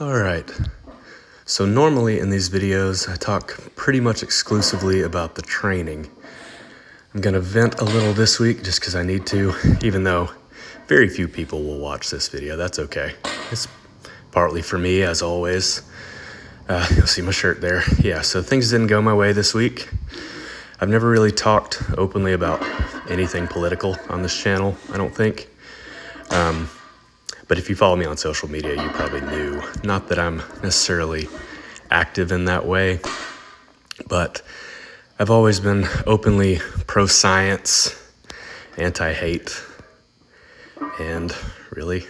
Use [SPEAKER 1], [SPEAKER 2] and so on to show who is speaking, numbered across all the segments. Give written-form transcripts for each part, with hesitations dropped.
[SPEAKER 1] Alright, so normally in these videos I talk pretty much exclusively about the training. I'm gonna vent a little this week just because I need to, even though very few people will watch this video. That's okay. It's partly for me, as always. You'll see my shirt there. Yeah, so things didn't go my way this week. I've never really talked openly about anything political on this channel, I don't think. But if you follow me on social media, you probably knew. Not that I'm necessarily active in that way, but I've always been openly pro-science, anti-hate, and really,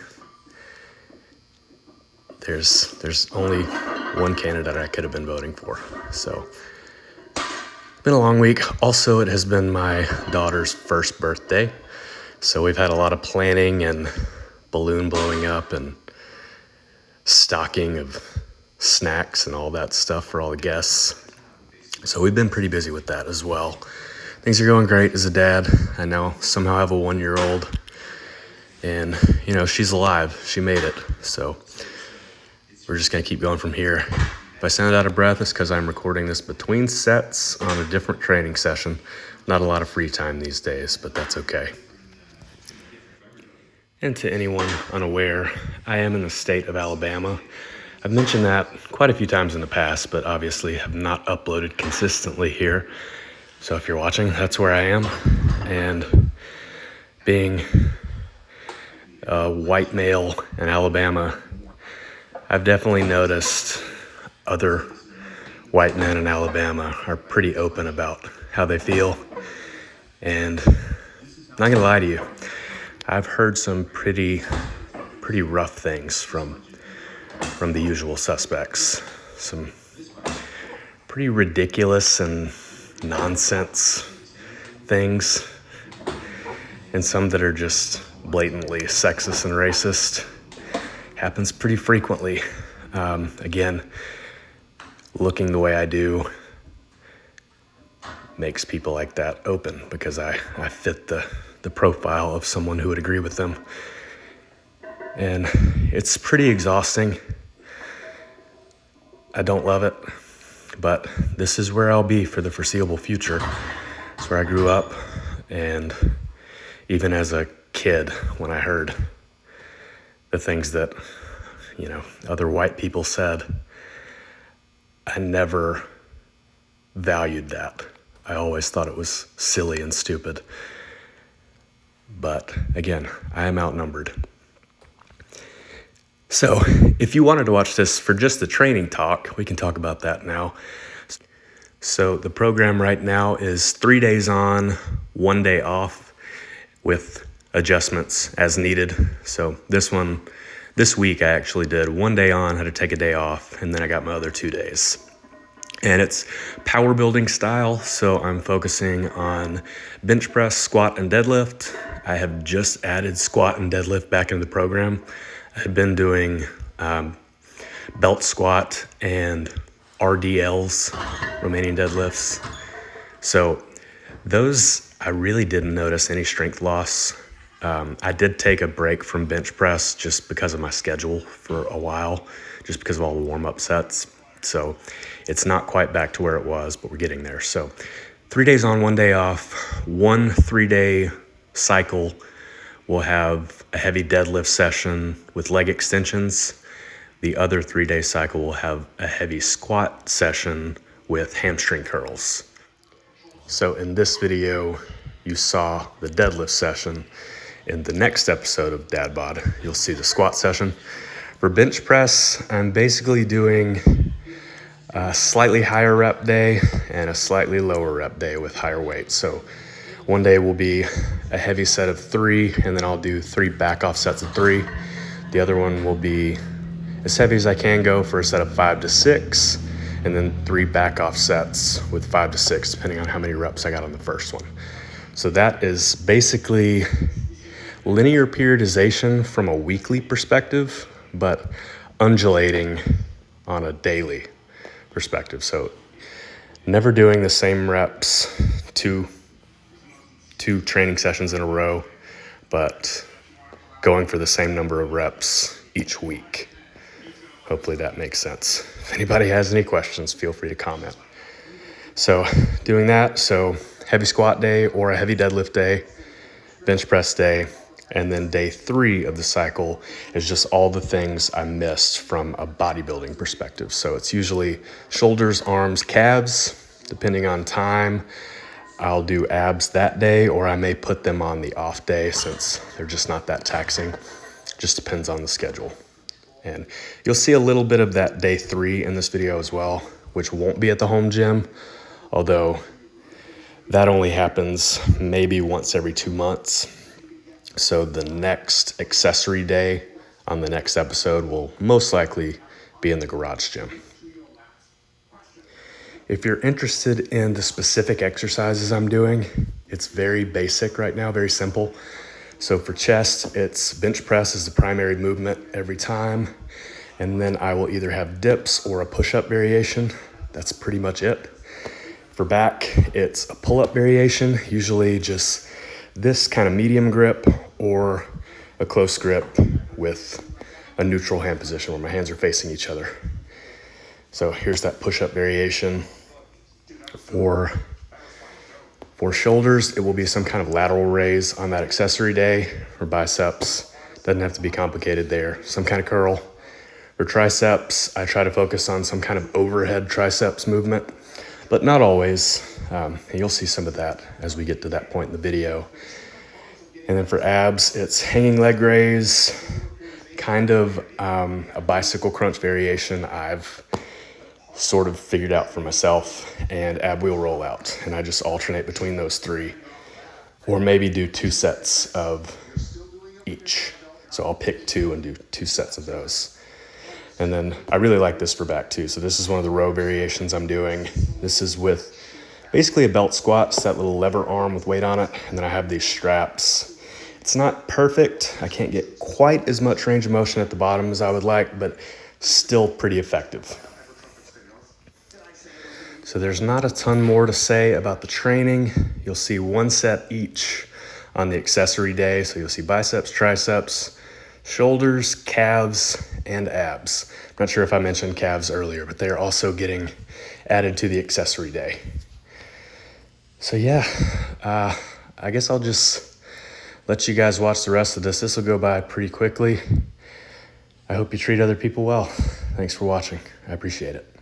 [SPEAKER 1] there's only one candidate I could have been voting for. So, been a long week. Also, it has been my daughter's first birthday, so we've had a lot of planning and balloon blowing up and stocking of snacks and all that stuff for all the guests. So we've been pretty busy with that as well. Things are going great as a dad. I now somehow have a 1-year-old, and she's alive. She made it. So we're just gonna keep going from here. If I sound out of breath, it's because I'm recording this between sets on a different training session. Not a lot of free time these days, but that's okay. And to anyone unaware, I am in the state of Alabama. I've mentioned that quite a few times in the past, but obviously have not uploaded consistently here. So if you're watching, that's where I am. And being a white male in Alabama, I've definitely noticed other white men in Alabama are pretty open about how they feel. And I'm not gonna lie to you, I've heard some pretty rough things from the usual suspects. Some pretty ridiculous and nonsense things, and some that are just blatantly sexist and racist. Happens pretty frequently. Again, looking the way I do makes people like that open because I fit the profile of someone who would agree with them. And it's pretty exhausting. I don't love it, but this is where I'll be for the foreseeable future. It's where I grew up, and even as a kid, when I heard the things that, other white people said, I never valued that. I always thought it was silly and stupid. But again, I am outnumbered. So if you wanted to watch this for just the training talk, we can talk about that now. So the program right now is 3 days on, 1 day off with adjustments as needed. So this week I actually did 1 day on, had to take a day off, and then I got my other 2 days. And it's power building style, so I'm focusing on bench press, squat, and deadlift. I have just added squat and deadlift back into the program. I had been doing belt squat and RDLs, Romanian deadlifts. So those, I really didn't notice any strength loss. I did take a break from bench press just because of my schedule for a while, just because of all the warm-up sets. So it's not quite back to where it was, but we're getting there. So 3 days on, 1 day off, 1 3-day cycle. We'll have a heavy deadlift session with leg extensions. The other 3-day cycle will have a heavy squat session with hamstring curls. So in this video, you saw the deadlift session. In the next episode of Dad Bod, you'll see the squat session. For bench press, I'm basically doing a slightly higher rep day and a slightly lower rep day with higher weight. So 1 day will be a heavy set of 3, and then I'll do 3 back off sets of 3. The other one will be as heavy as I can go for a set of 5 to 6, and then 3 back off sets with 5 to 6, depending on how many reps I got on the first one. So that is basically linear periodization from a weekly perspective, but undulating on a daily perspective. So never doing the same reps, two training sessions in a row, but going for the same number of reps each week. Hopefully that makes sense. If anybody has any questions, feel free to comment. So doing that, so heavy squat day or a heavy deadlift day, bench press day, and then day 3 of the cycle is just all the things I missed from a bodybuilding perspective. So it's usually shoulders, arms, calves. Depending on time, I'll do abs that day, or I may put them on the off day since they're just not that taxing. Just depends on the schedule. And you'll see a little bit of that day 3 in this video as well, which won't be at the home gym, although that only happens maybe once every 2 months. So the next accessory day on the next episode will most likely be in the garage gym. If you're interested in the specific exercises I'm doing, it's very basic right now, very simple. So for chest, it's bench press is the primary movement every time. And then I will either have dips or a push-up variation. That's pretty much it. For back, it's a pull-up variation, usually just this kind of medium grip or a close grip with a neutral hand position where my hands are facing each other. So here's that push-up variation. For shoulders, it will be some kind of lateral raise on that accessory day. For biceps, doesn't have to be complicated there. Some kind of curl. For triceps, I try to focus on some kind of overhead triceps movement, but not always. And you'll see some of that as we get to that point in the video. And then for abs, it's hanging leg raise, kind of a bicycle crunch variation I've sort of figured out for myself, and ab wheel rollout. And I just alternate between those 3, or maybe do 2 sets of each. So I'll pick 2 and do 2 sets of those. And then I really like this for back too. So this is one of the row variations I'm doing. This is with basically a belt squat, it's that little lever arm with weight on it. And then I have these straps. It's not perfect. I can't get quite as much range of motion at the bottom as I would like, but still pretty effective. So there's not a ton more to say about the training. You'll see 1 set each on the accessory day. So you'll see biceps, triceps, shoulders, calves, and abs. I'm not sure if I mentioned calves earlier, but they're also getting added to the accessory day. So yeah, I guess I'll just let you guys watch the rest of this. This will go by pretty quickly. I hope you treat other people well. Thanks for watching. I appreciate it.